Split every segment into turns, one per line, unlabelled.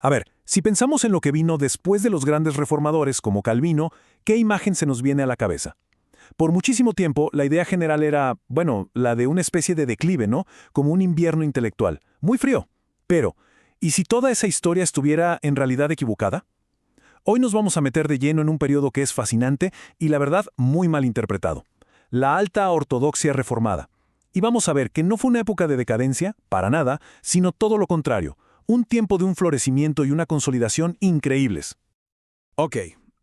A ver, si pensamos en lo que vino después de los grandes reformadores como Calvino, ¿qué imagen se nos viene a la cabeza? Por muchísimo tiempo, la idea general era, bueno, la de una especie de declive, ¿no? Como un invierno intelectual. Muy frío. Pero, ¿y si toda esa historia estuviera en realidad equivocada? Hoy nos vamos a meter de lleno en un periodo que es fascinante y, la verdad, muy mal interpretado. La alta ortodoxia reformada. Y vamos a ver que no fue una época de decadencia, para nada, sino todo lo contrario. Un tiempo de un florecimiento y una consolidación increíbles.
Ok,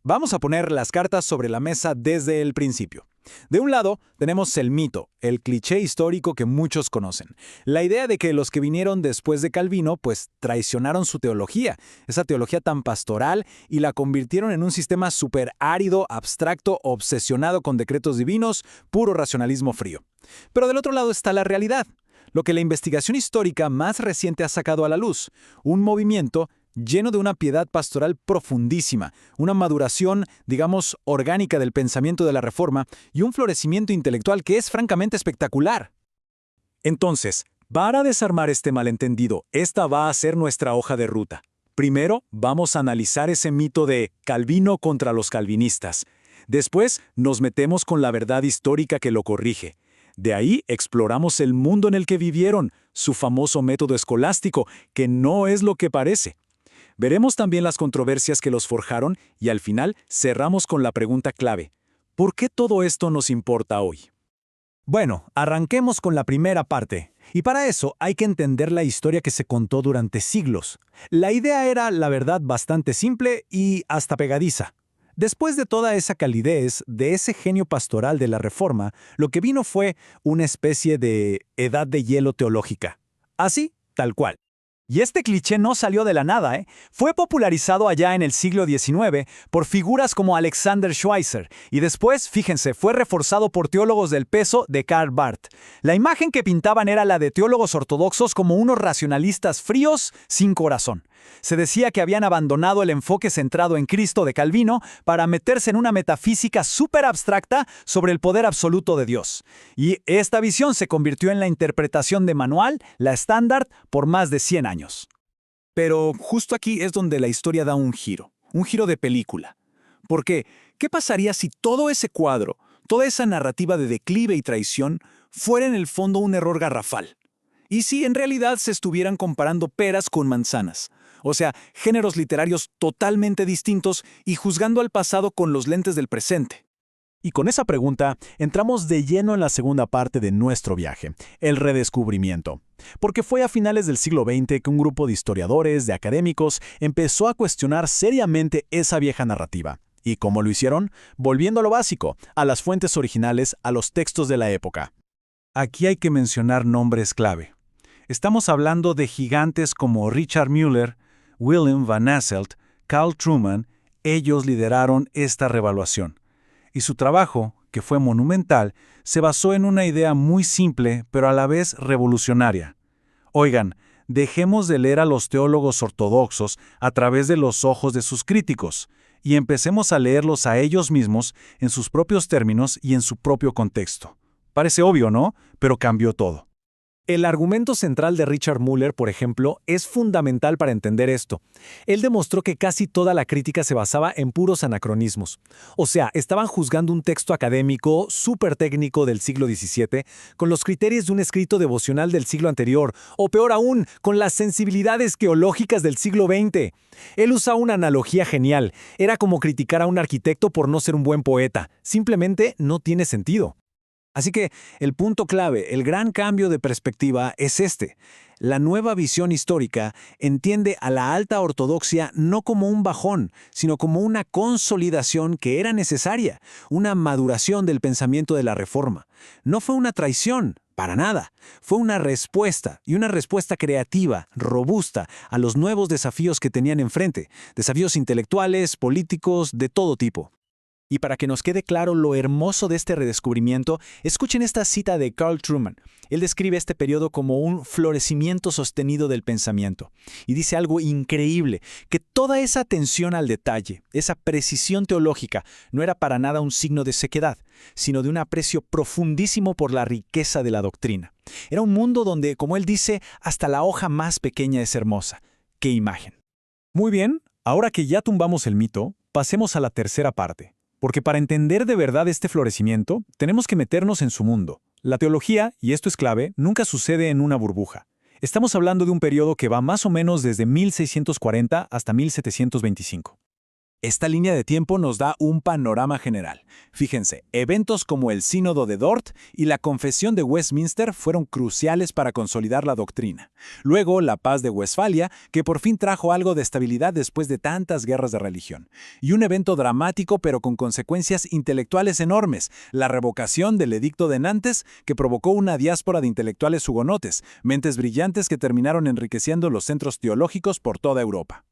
vamos a poner las cartas sobre la mesa desde el principio. De un lado, tenemos el mito, el cliché histórico que muchos conocen. La idea de que los que vinieron después de Calvino, pues traicionaron su teología, esa teología tan pastoral, y la convirtieron en un sistema súper árido, abstracto, obsesionado con decretos divinos, puro racionalismo frío. Pero del otro lado está la realidad, lo que la investigación histórica más reciente ha sacado a la luz, un movimiento lleno de una piedad pastoral profundísima, una maduración, digamos, orgánica del pensamiento de la Reforma y un florecimiento intelectual que es francamente espectacular.
Entonces, para desarmar este malentendido, esta va a ser nuestra hoja de ruta. Primero, vamos a analizar ese mito de Calvino contra los calvinistas. Después, nos metemos con la verdad histórica que lo corrige. De ahí exploramos el mundo en el que vivieron, su famoso método escolástico, que no es lo que parece. Veremos también las controversias que los forjaron y al final cerramos con la pregunta clave. ¿Por qué todo esto nos importa hoy?
Bueno, arranquemos con la primera parte. Y para eso hay que entender la historia que se contó durante siglos. La idea era, la verdad, bastante simple y hasta pegadiza. Después de toda esa calidez, de ese genio pastoral de la Reforma, lo que vino fue una especie de edad de hielo teológica. Así, tal cual. Y este cliché no salió de la nada, ¿eh? Fue popularizado allá en el siglo XIX por figuras como Alexander Schweitzer y después, fíjense, fue reforzado por teólogos del peso de Karl Barth. La imagen que pintaban era la de teólogos ortodoxos como unos racionalistas fríos sin corazón. Se decía que habían abandonado el enfoque centrado en Cristo de Calvino para meterse en una metafísica súper abstracta sobre el poder absoluto de Dios. Y esta visión se convirtió en la interpretación de manual, la estándar, por más de 100 años.
Pero justo aquí es donde la historia da un giro de película. ¿Por qué? ¿Qué pasaría si todo ese cuadro, toda esa narrativa de declive y traición, fuera en el fondo un error garrafal? ¿Y si en realidad se estuvieran comparando peras con manzanas? O sea, géneros literarios totalmente distintos y juzgando al pasado con los lentes del presente.
Y con esa pregunta, entramos de lleno en la segunda parte de nuestro viaje, el redescubrimiento. Porque fue a finales del siglo XX que un grupo de historiadores, de académicos, empezó a cuestionar seriamente esa vieja narrativa. ¿Y cómo lo hicieron? Volviendo a lo básico, a las fuentes originales, a los textos de la época.
Aquí hay que mencionar nombres clave. Estamos hablando de gigantes como Richard Müller, Wilhelm van Hasselt, Carl Trueman. Ellos lideraron esta revaluación. Y su trabajo, que fue monumental, se basó en una idea muy simple, pero a la vez revolucionaria. Oigan, dejemos de leer a los teólogos ortodoxos a través de los ojos de sus críticos, y empecemos a leerlos a ellos mismos en sus propios términos y en su propio contexto. Parece obvio, ¿no? Pero cambió todo.
El argumento central de Richard Müller, por ejemplo, es fundamental para entender esto. Él demostró que casi toda la crítica se basaba en puros anacronismos. O sea, estaban juzgando un texto académico súper técnico del siglo XVII con los criterios de un escrito devocional del siglo anterior, o peor aún, con las sensibilidades geológicas del siglo XX. Él usaba una analogía genial. Era como criticar a un arquitecto por no ser un buen poeta. Simplemente no tiene sentido. Así que el punto clave, el gran cambio de perspectiva es este. La nueva visión histórica entiende a la alta ortodoxia no como un bajón, sino como una consolidación que era necesaria, una maduración del pensamiento de la Reforma. No fue una traición, para nada. Fue una respuesta, y una respuesta creativa, robusta, a los nuevos desafíos que tenían enfrente, desafíos intelectuales, políticos, de todo tipo. Y para que nos quede claro lo hermoso de este redescubrimiento, escuchen esta cita de Carl Trueman. Él describe este periodo como un florecimiento sostenido del pensamiento. Y dice algo increíble, que toda esa atención al detalle, esa precisión teológica, no era para nada un signo de sequedad, sino de un aprecio profundísimo por la riqueza de la doctrina. Era un mundo donde, como él dice, hasta la hoja más pequeña es hermosa. ¡Qué imagen! Muy bien, ahora que ya tumbamos el mito, pasemos a la tercera parte. Porque para entender de verdad este florecimiento, tenemos que meternos en su mundo. La teología, y esto es clave, nunca sucede en una burbuja. Estamos hablando de un periodo que va más o menos desde 1640 hasta 1725.
Esta línea de tiempo nos da un panorama general. Fíjense, eventos como el Sínodo de Dort y la Confesión de Westminster fueron cruciales para consolidar la doctrina. Luego, la Paz de Westfalia, que por fin trajo algo de estabilidad después de tantas guerras de religión. Y un evento dramático pero con consecuencias intelectuales enormes, la revocación del Edicto de Nantes, que provocó una diáspora de intelectuales hugonotes, mentes brillantes que terminaron enriqueciendo los centros teológicos por toda Europa.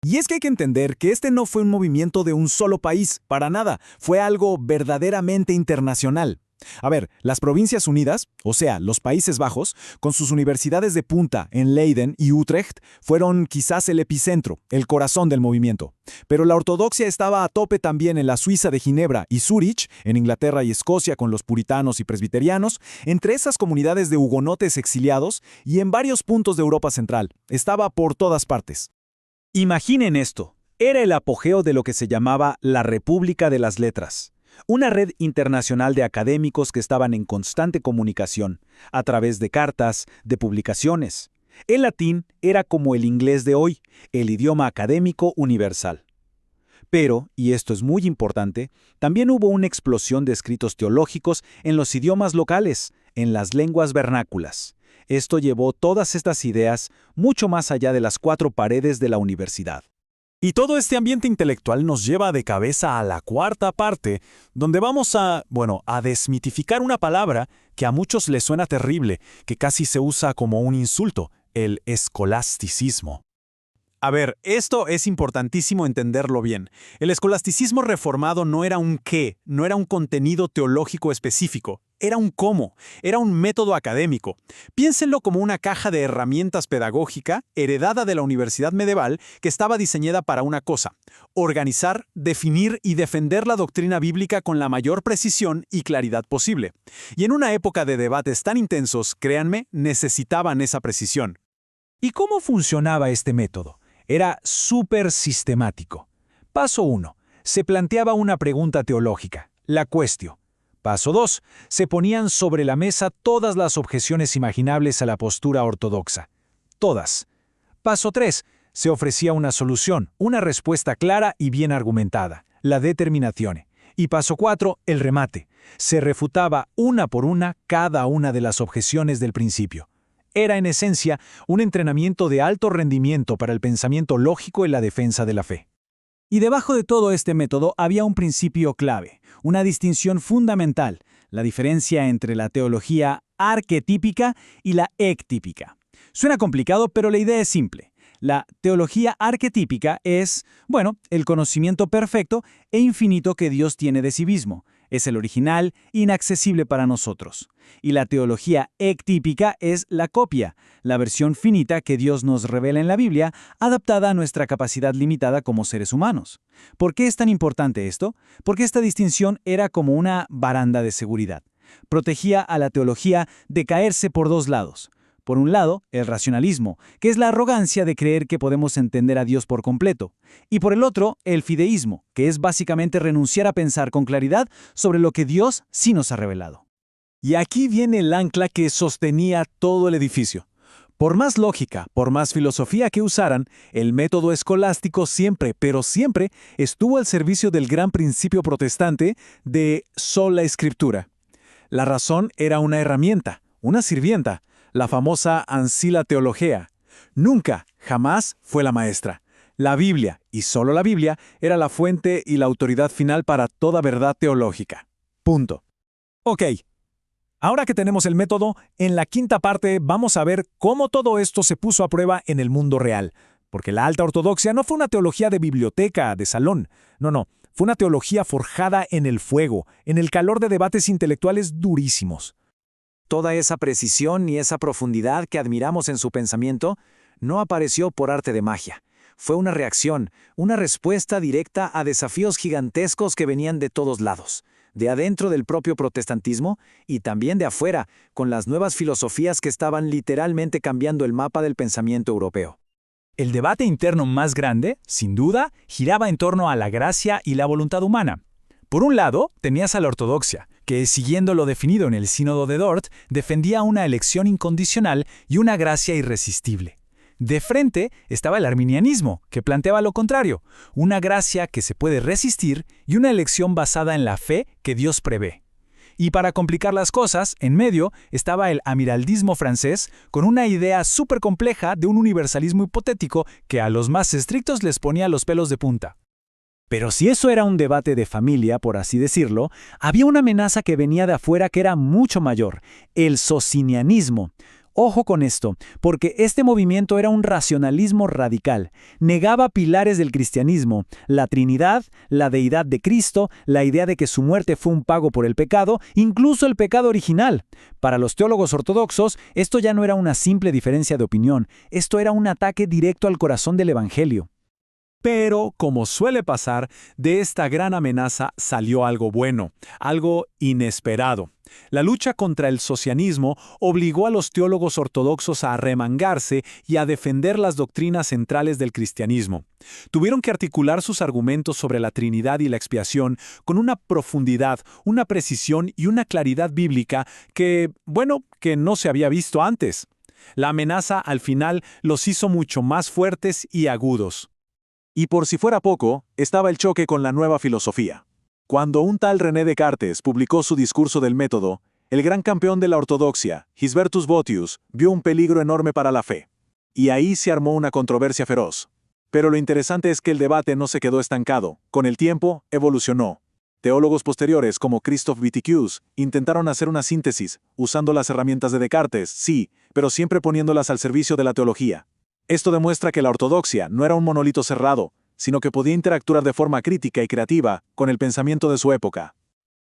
Y es que hay que entender que este no fue un movimiento de un solo país, para nada, fue algo verdaderamente internacional. A ver, las Provincias Unidas, o sea, los Países Bajos, con sus universidades de punta en Leiden y Utrecht, fueron quizás el epicentro, el corazón del movimiento. Pero la ortodoxia estaba a tope también en la Suiza de Ginebra y Zúrich, en Inglaterra y Escocia con los puritanos y presbiterianos, entre esas comunidades de hugonotes exiliados y en varios puntos de Europa Central. Estaba por todas partes. Imaginen esto, era el apogeo de lo que se llamaba la República de las Letras, una red internacional de académicos que estaban en constante comunicación, a través de cartas, de publicaciones. El latín era como el inglés de hoy, el idioma académico universal. Pero, y esto es muy importante, también hubo una explosión de escritos teológicos en los idiomas locales, en las lenguas vernáculas. Esto llevó todas estas ideas mucho más allá de las cuatro paredes de la universidad. Y todo este ambiente intelectual nos lleva de cabeza a la cuarta parte, donde vamos a desmitificar una palabra que a muchos les suena terrible, que casi se usa como un insulto, el escolasticismo. A ver, esto es importantísimo entenderlo bien. El escolasticismo reformado no era un qué, no era un contenido teológico específico, era un cómo, era un método académico. Piénsenlo como una caja de herramientas pedagógica heredada de la universidad medieval que estaba diseñada para una cosa: organizar, definir y defender la doctrina bíblica con la mayor precisión y claridad posible. Y en una época de debates tan intensos, créanme, necesitaban esa precisión. ¿Y cómo funcionaba este método? Era súper sistemático. Paso 1. Se planteaba una pregunta teológica, la cuestio. Paso 2. Se ponían sobre la mesa todas las objeciones imaginables a la postura ortodoxa. Todas. Paso 3. Se ofrecía una solución, una respuesta clara y bien argumentada, la determinazione. Y paso 4. El remate. Se refutaba una por una cada una de las objeciones del principio. Era, en esencia, un entrenamiento de alto rendimiento para el pensamiento lógico y la defensa de la fe. Y debajo de todo este método había un principio clave, una distinción fundamental, la diferencia entre la teología arquetípica y la ectípica. Suena complicado, pero la idea es simple. La teología arquetípica es, el conocimiento perfecto e infinito que Dios tiene de sí mismo. Es el original, inaccesible para nosotros. Y la teología ectípica es la copia, la versión finita que Dios nos revela en la Biblia, adaptada a nuestra capacidad limitada como seres humanos. ¿Por qué es tan importante esto? Porque esta distinción era como una baranda de seguridad. Protegía a la teología de caerse por dos lados. Por un lado, el racionalismo, que es la arrogancia de creer que podemos entender a Dios por completo. Y por el otro, el fideísmo, que es básicamente renunciar a pensar con claridad sobre lo que Dios sí nos ha revelado. Y aquí viene el ancla que sostenía todo el edificio. Por más lógica, por más filosofía que usaran, el método escolástico siempre, pero siempre, estuvo al servicio del gran principio protestante de sola escritura. La razón era una herramienta, una sirvienta, la famosa ancilla theologiae. Nunca, jamás fue la maestra. La Biblia, y solo la Biblia, era la fuente y la autoridad final para toda verdad teológica. Punto. Ok. Ahora que tenemos el método, en la quinta parte vamos a ver cómo todo esto se puso a prueba en el mundo real. Porque la alta ortodoxia no fue una teología de biblioteca, de salón. No. Fue una teología forjada en el fuego, en el calor de debates intelectuales durísimos. Toda esa precisión y esa profundidad que admiramos en su pensamiento no apareció por arte de magia. Fue una reacción, una respuesta directa a desafíos gigantescos que venían de todos lados, de adentro del propio protestantismo y también de afuera, con las nuevas filosofías que estaban literalmente cambiando el mapa del pensamiento europeo.
El debate interno más grande, sin duda, giraba en torno a la gracia y la voluntad humana. Por un lado, tenías a la ortodoxia, que, siguiendo lo definido en el Sínodo de Dort, defendía una elección incondicional y una gracia irresistible. De frente estaba el arminianismo, que planteaba lo contrario, una gracia que se puede resistir y una elección basada en la fe que Dios prevé. Y para complicar las cosas, en medio estaba el amiraldismo francés, con una idea súper compleja de un universalismo hipotético que a los más estrictos les ponía los pelos de punta.
Pero si eso era un debate de familia, por así decirlo, había una amenaza que venía de afuera que era mucho mayor, el socinianismo. Ojo con esto, porque este movimiento era un racionalismo radical. Negaba pilares del cristianismo, la Trinidad, la deidad de Cristo, la idea de que su muerte fue un pago por el pecado, incluso el pecado original. Para los teólogos ortodoxos, esto ya no era una simple diferencia de opinión, esto era un ataque directo al corazón del Evangelio.
Pero, como suele pasar, de esta gran amenaza salió algo bueno, algo inesperado. La lucha contra el socianismo obligó a los teólogos ortodoxos a arremangarse y a defender las doctrinas centrales del cristianismo. Tuvieron que articular sus argumentos sobre la Trinidad y la expiación con una profundidad, una precisión y una claridad bíblica que no se había visto antes. La amenaza, al final, los hizo mucho más fuertes y agudos. Y por si fuera poco, estaba el choque con la nueva filosofía. Cuando un tal René Descartes publicó su discurso del método, el gran campeón de la ortodoxia, Gisbertus Boetius, vio un peligro enorme para la fe. Y ahí se armó una controversia feroz. Pero lo interesante es que el debate no se quedó estancado. Con el tiempo, evolucionó. Teólogos posteriores como Christoph Wittikius intentaron hacer una síntesis, usando las herramientas de Descartes, sí, pero siempre poniéndolas al servicio de la teología. Esto demuestra que la ortodoxia no era un monolito cerrado, sino que podía interactuar de forma crítica y creativa con el pensamiento de su época.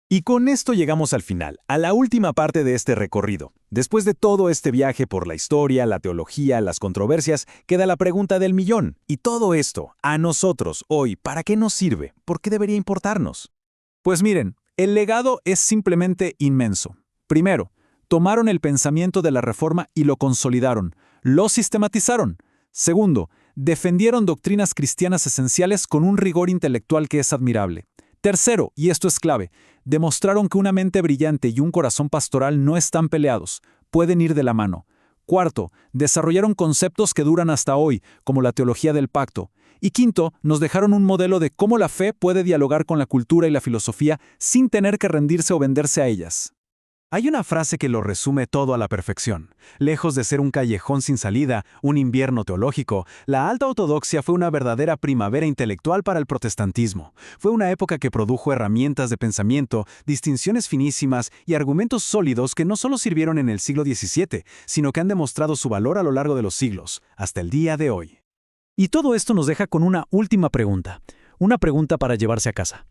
Y con esto llegamos al final, a la última parte de este recorrido. Después de todo este viaje por la historia, la teología, las controversias, queda la pregunta del millón. Y todo esto, a nosotros, hoy, ¿para qué nos sirve? ¿Por qué debería importarnos? Pues miren, el legado es simplemente inmenso. Primero, tomaron el pensamiento de la Reforma y lo consolidaron, lo sistematizaron. Segundo, defendieron doctrinas cristianas esenciales con un rigor intelectual que es admirable. Tercero, y esto es clave, demostraron que una mente brillante y un corazón pastoral no están peleados, pueden ir de la mano. Cuarto, desarrollaron conceptos que duran hasta hoy, como la teología del pacto. Y quinto, nos dejaron un modelo de cómo la fe puede dialogar con la cultura y la filosofía sin tener que rendirse o venderse a ellas. Hay una frase que lo resume todo a la perfección. Lejos de ser un callejón sin salida, un invierno teológico, la alta ortodoxia fue una verdadera primavera intelectual para el protestantismo. Fue una época que produjo herramientas de pensamiento, distinciones finísimas y argumentos sólidos que no solo sirvieron en el siglo XVII, sino que han demostrado su valor a lo largo de los siglos, hasta el día de hoy. Y todo esto nos deja con una última pregunta. Una pregunta para llevarse a casa.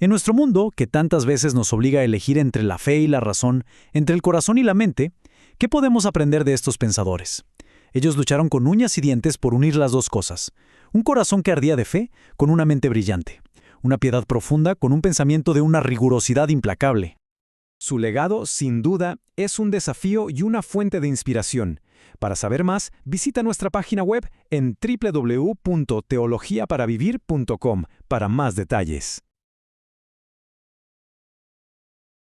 En nuestro mundo, que tantas veces nos obliga a elegir entre la fe y la razón, entre el corazón y la mente, ¿qué podemos aprender de estos pensadores? Ellos lucharon con uñas y dientes por unir las dos cosas. Un corazón que ardía de fe con una mente brillante. Una piedad profunda con un pensamiento de una rigurosidad implacable. Su legado, sin duda, es un desafío y una fuente de inspiración. Para saber más, visita nuestra página web en www.teologiaparavivir.com para más detalles.